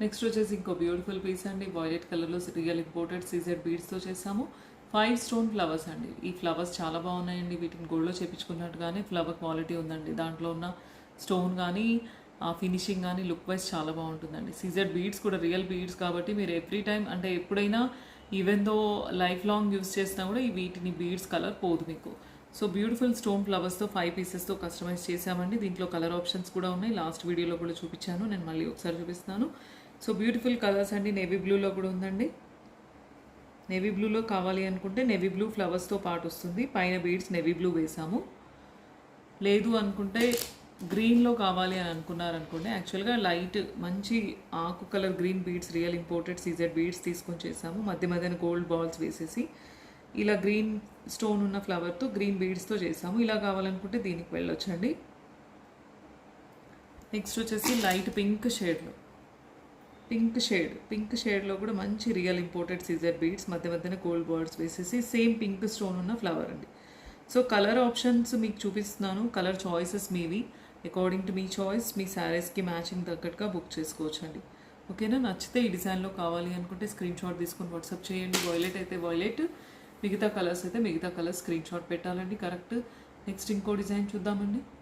Next వచ్చేసి ఇంకో beautiful piece అండి, వైలెట్ కలర్లో రియల్ ఇంపోర్టెడ్ సీజెడ్ బీడ్స్తో చేసాము. 5 స్టోన్ ఫ్లవర్స్ అండి. ఈ ఫ్లవర్స్ చాలా బాగున్నాయండి. వీటిని గోల్డ్లో చేపించుకున్నట్టుగానే ఫ్లవర్ క్వాలిటీ ఉందండి. దాంట్లో ఉన్న స్టోన్ కానీ ఆ ఫినిషింగ్ కానీ లుక్ వైజ్ చాలా బాగుంటుందండి. సీజెడ్ బీడ్స్ కూడా రియల్ బీడ్స్ కాబట్టి మీరు ఎవ్రీ టైం అంటే ఎప్పుడైనా even though life long use చేసినా కూడా ఈ వీటిని బీడ్స్ కలర్ పోదు మీకు. సో బ్యూటిఫుల్ స్టోన్ ఫ్లవర్స్తో 5 పీసెస్తో కస్టమైజ్ చేసామండి. దీంట్లో కలర్ ఆప్షన్స్ కూడా ఉన్నాయి. లాస్ట్ వీడియోలో కూడా చూపించాను, నేను మళ్ళీ ఒకసారి చూపిస్తాను. సో బ్యూటిఫుల్ కలర్స్ అండి. నేవీ బ్లూలో కూడా ఉందండి. నేవీ బ్లూలో కావాలి అనుకుంటే నేవీ బ్లూ ఫ్లవర్స్తో పాటు వస్తుంది. పైన బీడ్స్ నేవీ బ్లూ వేసాము. లేదు అనుకుంటే గ్రీన్లో కావాలి అని అనుకున్నారనుకోండి, యాక్చువల్గా లైట్ మంచి ఆకు colour green beads real imported CZ beads తీసుకొని చేసాము. మధ్య మధ్యన గోల్డ్ బాల్స్ వేసేసి ఇలా గ్రీన్ స్టోన్ ఉన్న ఫ్లవర్తో గ్రీన్ బీడ్స్తో చేసాము. ఇలా కావాలనుకుంటే దీనికి వెళ్ళొచ్చండి. నెక్స్ట్ వచ్చేసి లైట్ పింక్ షేడ్లో పింక్ షేడ్లో కూడా మంచి రియల్ ఇంపోర్టెడ్ సీజర్ బీడ్స్ మధ్య మధ్యన గోల్డ్ బర్డ్స్ వేసేసి సేమ్ పింక్ స్టోన్ ఉన్న ఫ్లవర్ అండి. సో కలర్ ఆప్షన్స్ మీకు చూపిస్తున్నాను. కలర్ చాయిసెస్ మీవి. అకార్డింగ్ టు మీ చాయిస్ మీ శారీస్కి మ్యాచింగ్ తగ్గట్టుగా బుక్ చేసుకోవచ్చు అండి. ఓకేనా? నచ్చితే ఈ డిజైన్లో కావాలి అనుకుంటే స్క్రీన్ షాట్ తీసుకొని వాట్సాప్ చేయండి. వైలెట్ అయితే వైలెట్, మిగతా కలర్స్ అయితే మిగతా కలర్స్ స్క్రీన్ షాట్ పెట్టాలండి. కరెక్ట్. నెక్స్ట్ ఇంకో డిజైన్ చూద్దామండి.